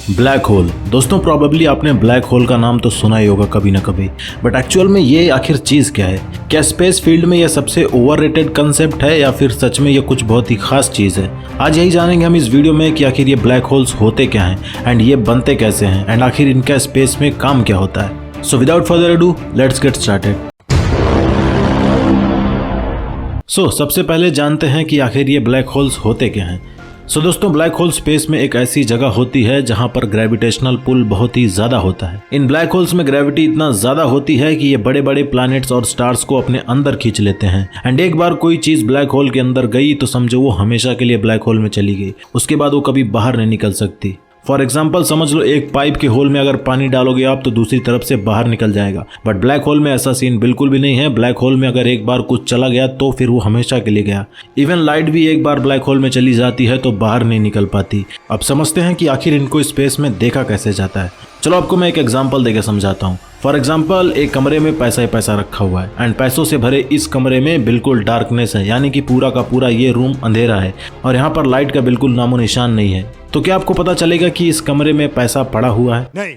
Black hole. दोस्तों probably आपने black hole का नाम तो सुना ही होगा कभी ना कभी, बट एक्चुअल में ये आखिर चीज़ क्या है? क्या स्पेस फील्ड में ये सबसे ओवररेटेड कंसेप्ट है या फिर सच में ये कुछ बहुत ही खास चीज़ है? आज यही जानेंगे हम इस वीडियो में कि आखिर ये ब्लैक होल्स होते क्या हैं एंड ये बनते कैसे हैं एंड आखिर इनका स्पेस में काम क्या होता है। So without further ado let's get started. सबसे पहले जानते हैं कि आखिर ये ब्लैक होल्स होते क्या हैं। दोस्तों ब्लैक होल स्पेस में एक ऐसी जगह होती है जहां पर ग्रेविटेशनल पुल बहुत ही ज्यादा होता है। इन ब्लैक होल्स में ग्रेविटी इतना ज्यादा होती है कि ये बड़े बड़े प्लैनेट्स और स्टार्स को अपने अंदर खींच लेते हैं एंड एक बार कोई चीज ब्लैक होल के अंदर गई तो समझो वो हमेशा के लिए ब्लैक होल में चली गई, उसके बाद वो कभी बाहर नहीं निकल सकती। फॉर एग्जाम्पल समझ लो एक पाइप के होल में अगर पानी डालोगे आप तो दूसरी तरफ से बाहर निकल जाएगा, बट ब्लैक होल में ऐसा सीन बिल्कुल भी नहीं है। ब्लैक होल में अगर एक बार कुछ चला गया तो फिर वो हमेशा के लिए गया। इवन लाइट भी एक बार ब्लैक होल में चली जाती है तो बाहर नहीं निकल पाती। अब समझते हैं कि आखिर इनको स्पेस में देखा कैसे जाता है। चलो आपको मैं एक एग्जाम्पल देकर समझाता हूँ। फॉर एग्जाम्पल एक कमरे में पैसा ही पैसा रखा हुआ है एंड पैसों से भरे इस कमरे में बिल्कुल डार्कनेस है, यानी कि पूरा का पूरा ये रूम अंधेरा है और यहाँ पर लाइट का बिल्कुल नामो निशान नहीं है। तो क्या आपको पता चलेगा कि इस कमरे में पैसा पड़ा हुआ है? नहीं।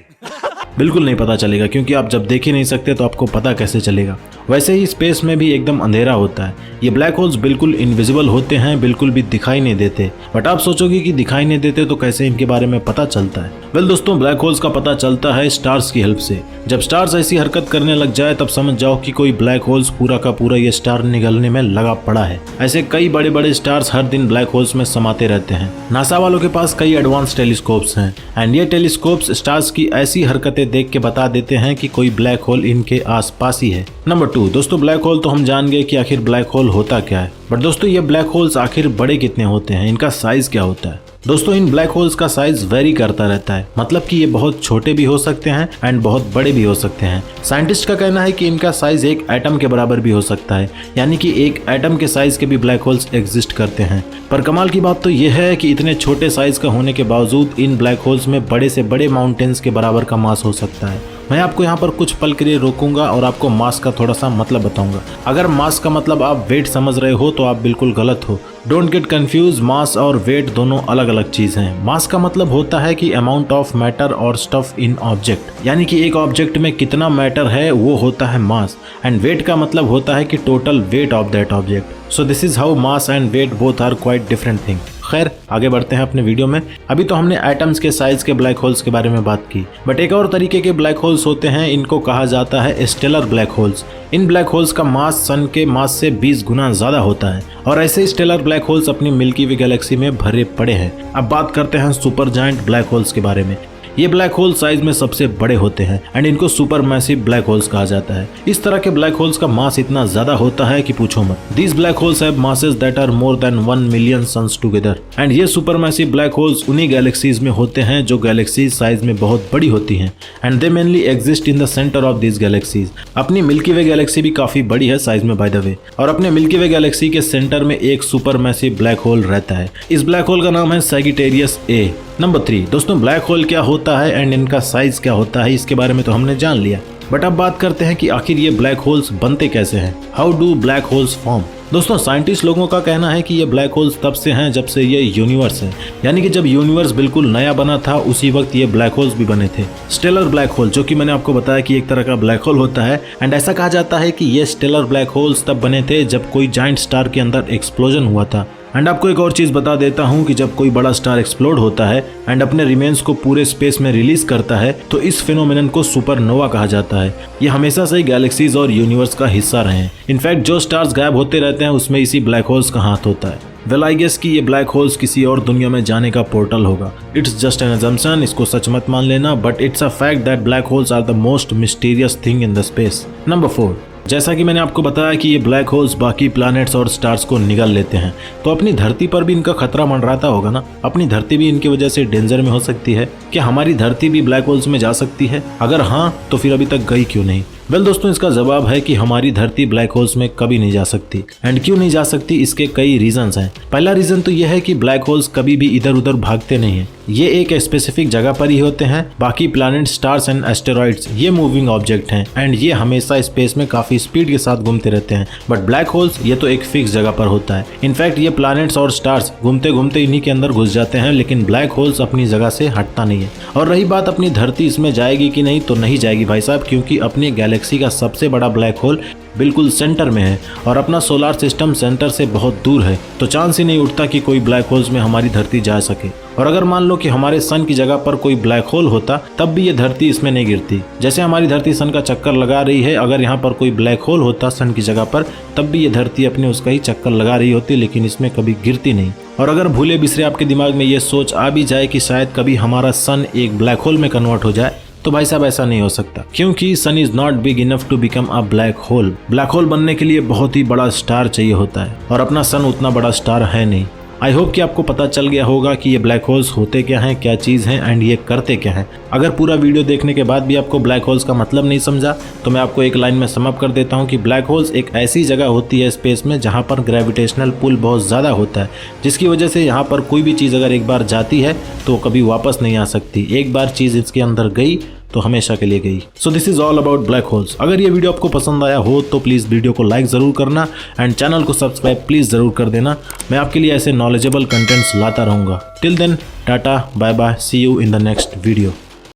बिल्कुल नहीं पता चलेगा, क्योंकि आप जब देख ही नहीं सकते तो आपको पता कैसे चलेगा। वैसे ही स्पेस में भी एकदम अंधेरा होता है। ये ब्लैक होल्स बिल्कुल इनविजिबल होते हैं, बिल्कुल भी दिखाई नहीं देते। बट आप सोचोगे कि दिखाई नहीं देते तो कैसे इनके बारे में पता चलता है? वेल दोस्तों, ब्लैक होल्स का पता चलता है स्टार्स की हेल्प से। जब स्टार्स ऐसी हरकत करने लग जाए तब समझ जाओ कि कोई ब्लैक होल्स पूरा का पूरा ये स्टार निगलने में लगा पड़ा है। ऐसे कई बड़े बड़े स्टार्स हर दिन ब्लैक होल्स में समाते रहते हैं। नासा वालों के पास कई एडवांस टेलीस्कोप्स हैं एंड ये टेलीस्कोप्स स्टार्स की ऐसी हरकतें देख के बता देते हैं कि कोई ब्लैक होल इनके आसपास ही है। नंबर 2 दोस्तों, ब्लैक होल तो हम जान गए कि आखिर ब्लैक होल होता क्या है, बट दोस्तों ये ब्लैक होल्स आखिर बड़े कितने होते हैं, इनका साइज क्या होता है? दोस्तों इन ब्लैक होल्स का साइज वेरी करता रहता है, मतलब कि ये बहुत छोटे भी हो सकते हैं एंड बहुत बड़े भी हो सकते हैं। साइंटिस्ट का कहना है कि इनका साइज एक एटम के बराबर भी हो सकता है, यानी कि एक एटम के साइज के भी ब्लैक होल्स एग्जिस्ट करते हैं। पर कमाल की बात तो यह है कि इतने छोटे साइज का होने के बावजूद इन ब्लैक होल्स में बड़े से बड़े माउंटेन्स के बराबर का मास हो सकता है। मैं आपको यहाँ पर कुछ पल के लिए रोकूंगा और आपको मास का थोड़ा सा मतलब बताऊंगा। अगर मास का मतलब आप वेट समझ रहे हो तो आप बिल्कुल गलत हो। डोंट गेट कंफ्यूज, मास और वेट दोनों अलग अलग चीज हैं। मास का मतलब होता है कि अमाउंट ऑफ मैटर और स्टफ इन ऑब्जेक्ट, यानी कि एक ऑब्जेक्ट में कितना मैटर है वो होता है मास। एंड वेट का मतलब होता है कि total weight of that object. So this is how mass and weight both are quite different thing. खैर आगे बढ़ते हैं अपने वीडियो में। अभी तो हमने एटम्स के साइज के ब्लैक होल्स के बारे में बात की, बट एक और तरीके के ब्लैक होल्स होते हैं, इनको कहा जाता है स्टेलर ब्लैक होल्स। इन ब्लैक होल्स का मास सन के मास से 20 गुना ज्यादा होता है और ऐसे स्टेलर ब्लैक होल्स अपनी मिल्की वे गैलेक्सी में भरे पड़े हैं। अब बात करते हैं सुपर जायंट ब्लैक होल्स के बारे में। ये ब्लैक होल साइज में सबसे बड़े होते हैं एंड इनको सुपर मैसिव ब्लैक होल्स कहा जाता है। इस तरह के ब्लैक होल्स का मास इतना ज्यादा होता है कि पूछो मत। These black holes have masses that are more than 1 million suns together and ये सुपर मैसिव ब्लैक होल्स उन्हीं गैलेक्सीज में होते हैं जो गैलेक्सीज साइज में बहुत बड़ी होती हैं and they mainly exist in the centre of this galaxies. अपनी मिल्की वे गैलेक्सी भी काफी बड़ी है साइज में बाय द वे, और अपने मिल्की वे गैलेक्सी के सेंटर में एक सुपर मैसिव ब्लैक होल रहता है। इस ब्लैक होल का नाम है सैजिटेरियस ए। नंबर 3 दोस्तों, ब्लैक होल क्या होता है एंड इनका साइज क्या होता है, इसके बारे में तो हमने जान लिया, बट अब बात करते हैं कि आखिर ये ब्लैक होल्स बनते कैसे हैं। How do black holes form? दोस्तों साइंटिस्ट लोगों का कहना है कि ये ब्लैक होल्स तब से हैं जब से ये यूनिवर्स है, यानी कि जब यूनिवर्स बिल्कुल नया बना था उसी वक्त ये ब्लैक होल्स भी बने थे। स्टेलर ब्लैक होल, जो कि मैंने आपको बताया कि एक तरह का ब्लैक होल होता है, एंड ऐसा कहा जाता है कि ये स्टेलर ब्लैक होल्स तब बने थे जब कोई जायंट स्टार के अंदर एक्सप्लोजन हुआ था। एंड आपको एक और चीज बता देता हूँ कि जब कोई बड़ा स्टार एक्सप्लोड होता है एंड अपने रिमेन्स को पूरे स्पेस में रिलीज करता है तो इस फिनोमेनन को सुपरनोवा कहा जाता है। ये हमेशा से ही गैलेक्सीज और यूनिवर्स का हिस्सा रहे हैं। इनफैक्ट जो स्टार्स गायब होते रहते हैं उसमें इसी ब्लैक होल्स का हाथ होता है। वेल आई गेस कि ये ब्लैक होल्स किसी और दुनिया में जाने का पोर्टल होगा। इट्स जस्ट एन अजम्पशन, इसको सच मत मान लेना, but it's a fact that black holes are the most mysterious thing in the space. Number 4, जैसा कि मैंने आपको बताया कि ये ब्लैक होल्स बाकी प्लैनेट्स और स्टार्स को निगल लेते हैं, तो अपनी धरती पर भी इनका खतरा मंडराता होगा ना। अपनी धरती भी इनकी वजह से डेंजर में हो सकती है। क्या हमारी धरती भी ब्लैक होल्स में जा सकती है? अगर हाँ तो फिर अभी तक गई क्यों नहीं? वेल दोस्तों, इसका जवाब है कि हमारी धरती ब्लैक होल्स में कभी नहीं जा सकती। एंड क्यों नहीं जा सकती, इसके कई रीजंस हैं। पहला रीजन तो यह है कि ब्लैक होल्स कभी भी इधर उधर भागते नहीं हैं। ये एक स्पेसिफिक जगह पर ही होते हैं। बाकी प्लैनेट, स्टार्स एंड एस्टेरॉइड्स ये मूविंग ऑब्जेक्ट हैं एंड ये हमेशा स्पेस में काफी स्पीड के साथ घूमते रहते हैं। बट ब्लैक होल्स ये तो एक फिक्स जगह पर होता है। इनफैक्ट ये प्लैनेट्स और स्टार्स घूमते घूमते इन्हीं के अंदर घुस जाते हैं, लेकिन ब्लैक होल्स अपनी जगह से हटता नहीं है। और रही बात अपनी धरती इसमें जाएगी कि नहीं, तो नहीं जाएगी भाई साहब, क्योंकि अपनी गैलेक्सी का सबसे बड़ा ब्लैक होल बिल्कुल सेंटर में है और अपना सोलर सिस्टम सेंटर से बहुत दूर है, तो चांस ही नहीं उठता कि कोई ब्लैक होल्स में हमारी धरती जा सके। और अगर मान लो कि हमारे सन की जगह पर कोई ब्लैक होल होता, तब भी ये धरती इसमें नहीं गिरती। जैसे हमारी धरती सन का चक्कर लगा रही है, अगर यहाँ पर कोई ब्लैक होल होता सन की जगह पर, तब भी ये धरती अपने उसका ही चक्कर लगा रही होती, लेकिन इसमें कभी गिरती नहीं। और अगर भूले बिसरे आपके दिमाग में ये सोच आ भी जाए कि शायद कभी हमारा सन एक ब्लैक होल में कन्वर्ट हो जाए, तो भाई साहब ऐसा नहीं हो सकता, क्योंकि sun is not big enough to become a black hole. Black hole बनने के लिए बहुत ही बड़ा स्टार चाहिए होता है और अपना सन उतना बड़ा स्टार है नहीं। आई होप कि आपको पता चल गया होगा कि ये ब्लैक होल्स होते क्या हैं, क्या चीज़ हैं एंड ये करते क्या हैं। अगर पूरा वीडियो देखने के बाद भी आपको ब्लैक होल्स का मतलब नहीं समझा, तो मैं आपको एक लाइन में सम अप कर देता हूँ कि ब्लैक होल्स एक ऐसी जगह होती है स्पेस में जहाँ पर ग्रेविटेशनल पुल बहुत ज़्यादा होता है, जिसकी वजह से यहाँ पर कोई भी चीज़ अगर एक बार जाती है तो कभी वापस नहीं आ सकती। एक बार चीज़ इसके अंदर गई तो हमेशा के लिए गई। सो this is all about black holes. अगर ये वीडियो आपको पसंद आया हो तो प्लीज़ वीडियो को लाइक ज़रूर करना एंड चैनल को सब्सक्राइब प्लीज़ ज़रूर कर देना। मैं आपके लिए ऐसे नॉलेजेबल कंटेंट्स लाता रहूँगा। Till then, tata, bye bye, see you in the next video.